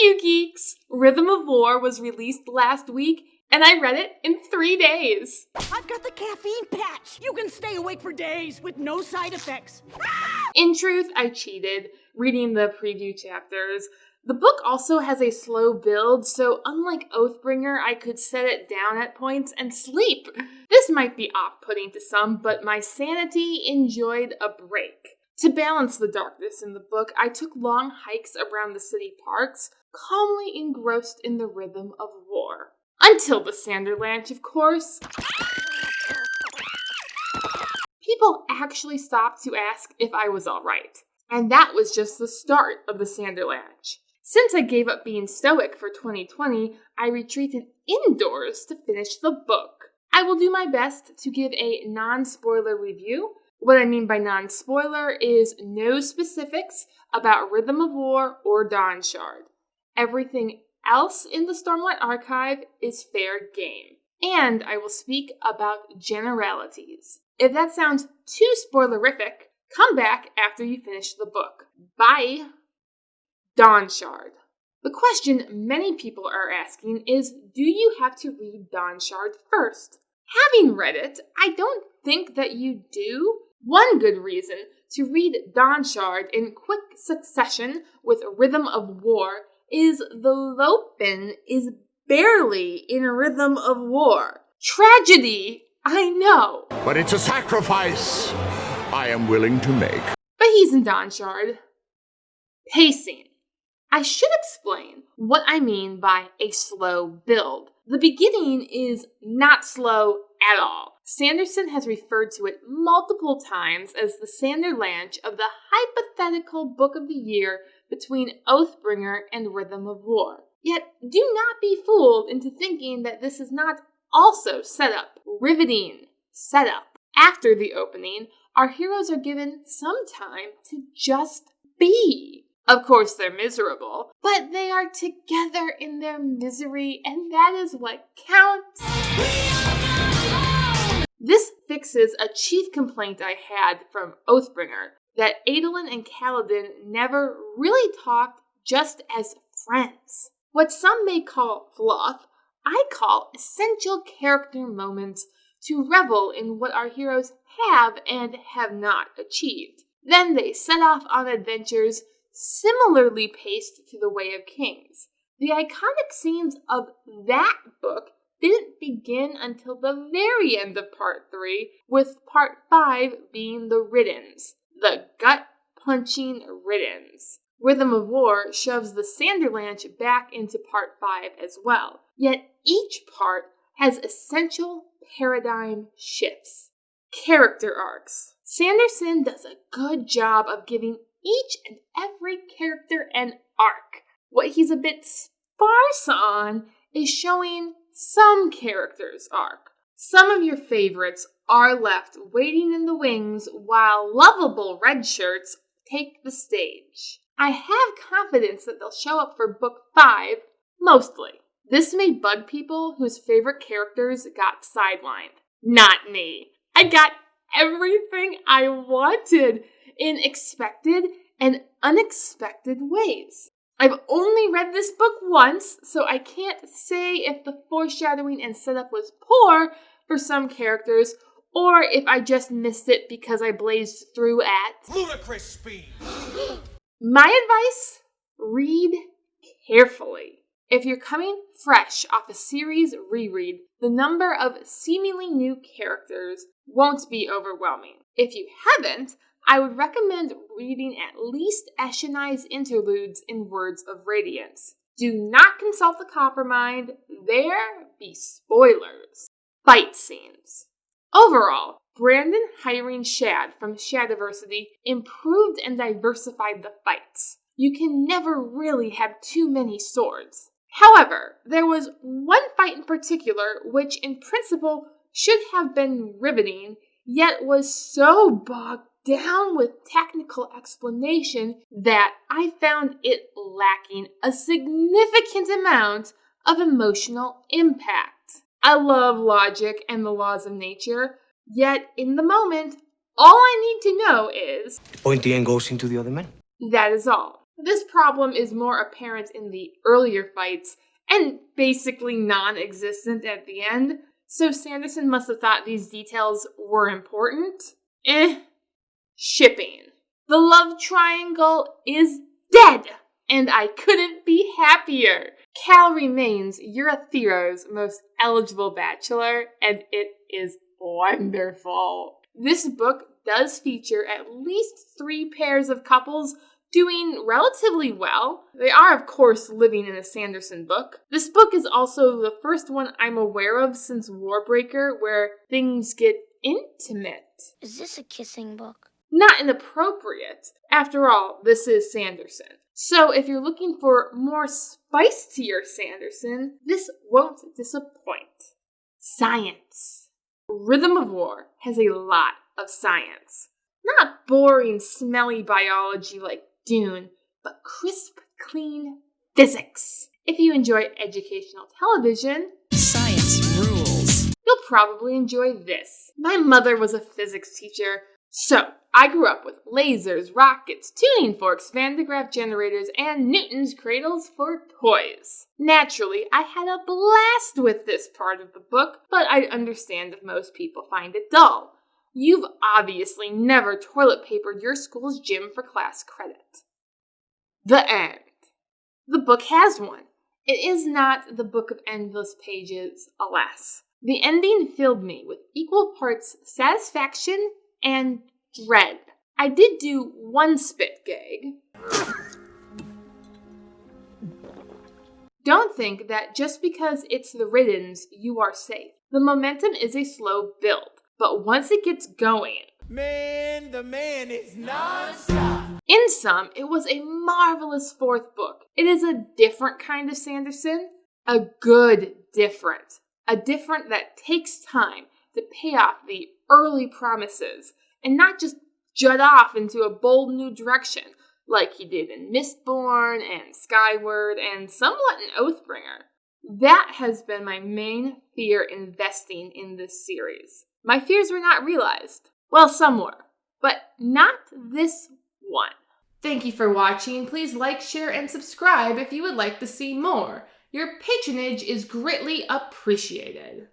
you, geeks! Rhythm of War was released last week, and I read it in 3 days. I've got the caffeine patch. You can stay awake for days with no side effects. In truth, I cheated, reading the preview chapters. The book also has a slow build, so unlike Oathbringer, I could set it down at points and sleep. This might be off-putting to some, but my sanity enjoyed a break. To balance the darkness in the book, I took long hikes around the city parks, calmly engrossed in the rhythm of war. Until the Sanderlanche, of course. People actually stopped to ask if I was alright. And that was just the start of the Sanderlanche. Since I gave up being stoic for 2020, I retreated indoors to finish the book. I will do my best to give a non-spoiler review. What I mean by non-spoiler is no specifics about Rhythm of War or Dawnshard. Everything else in the Stormlight archive is fair game. And I will speak about generalities. If that sounds too spoilerific, come back after you finish the book. Bye! Dawnshard. The question many people are asking is, do you have to read Dawnshard first? Having read it, I don't think that you do. One good reason to read Dawnshard in quick succession with Rhythm of War is the Lopen is barely in Rhythm of War. Tragedy, I know. But it's a sacrifice I am willing to make. But he's in Dawnshard. Pacing. I should explain what I mean by a slow build. The beginning is not slow at all. Sanderson has referred to it multiple times as the Sanderlanche of the hypothetical book of the year between Oathbringer and Rhythm of War. Yet, do not be fooled into thinking that this is not also setup, riveting setup. After the opening, our heroes are given some time to just be. Of course, they're miserable, but they are together in their misery, and that is what counts. This fixes a chief complaint I had from Oathbringer, that Adolin and Kaladin never really talked just as friends. What some may call fluff, I call essential character moments to revel in what our heroes have and have not achieved. Then they set off on adventures similarly paced to The Way of Kings. The iconic scenes of that book didn't begin until the very end of Part 3, with Part 5 being the riddance, the gut-punching riddance. Rhythm of War shoves the Sanderlanche back into Part 5 as well, yet each part has essential paradigm shifts. Character arcs. Sanderson does a good job of giving each and every character an arc. What he's a bit sparse on is showing some characters' arc. Some of your favorites are left waiting in the wings while lovable red shirts take the stage. I have confidence that they'll show up for Book 5, mostly. This may bug people whose favorite characters got sidelined. Not me. I got everything I wanted in expected and unexpected ways. I've only read this book once, so I can't say if the foreshadowing and setup was poor for some characters, or if I just missed it because I blazed through at ludicrous speed. My advice? Read carefully. If you're coming fresh off a series reread, the number of seemingly new characters won't be overwhelming. If you haven't, I would recommend reading at least Eshonai's interludes in Words of Radiance. Do not consult the Coppermind, there be spoilers. Fight scenes. Overall, Brandon hiring Shad from Shadiversity improved and diversified the fights. You can never really have too many swords. However, there was one fight in particular which in principle should have been riveting, yet was so bogged down with technical explanation that I found it lacking a significant amount of emotional impact. I love logic and the laws of nature, yet in the moment, all I need to know is... Pointy end goes into the other man. That is all. This problem is more apparent in the earlier fights and basically non-existent at the end, so Sanderson must have thought these details were important. Shipping. The love triangle is dead, and I couldn't be happier. Cal remains Eurythero's most eligible bachelor, and it is wonderful. This book does feature at least 3 pairs of couples doing relatively well. They are, of course, living in a Sanderson book. This book is also the first one I'm aware of since Warbreaker where things get intimate. Is this a kissing book? Not inappropriate. After all, this is Sanderson. So if you're looking for more spice to your Sanderson, this won't disappoint. Science. Rhythm of War has a lot of science. Not boring, smelly biology like Dune, but crisp, clean physics. If you enjoy educational television, science rules. You'll probably enjoy this. My mother was a physics teacher, so I grew up with lasers, rockets, tuning forks, Van de Graaff generators, and Newton's cradles for toys. Naturally, I had a blast with this part of the book, but I understand if most people find it dull. You've obviously never toilet papered your school's gym for class credit. The end. The book has one. It is not the book of endless pages, alas. The ending filled me with equal parts satisfaction and dread. I did do one spit gag. Don't think that just because it's the Riddens, you are safe. The momentum is a slow build. But once it gets going, man, the man is non-stop. In sum, it was a marvelous 4th book. It is a different kind of Sanderson, a good different. A different that takes time to pay off the early promises and not just jut off into a bold new direction like he did in Mistborn and Skyward and somewhat in Oathbringer. That has been my main fear investing in this series. My fears were not realized. Well, some were, but not this one. Thank you for watching. Please like, share, and subscribe if you would like to see more. Your patronage is greatly appreciated.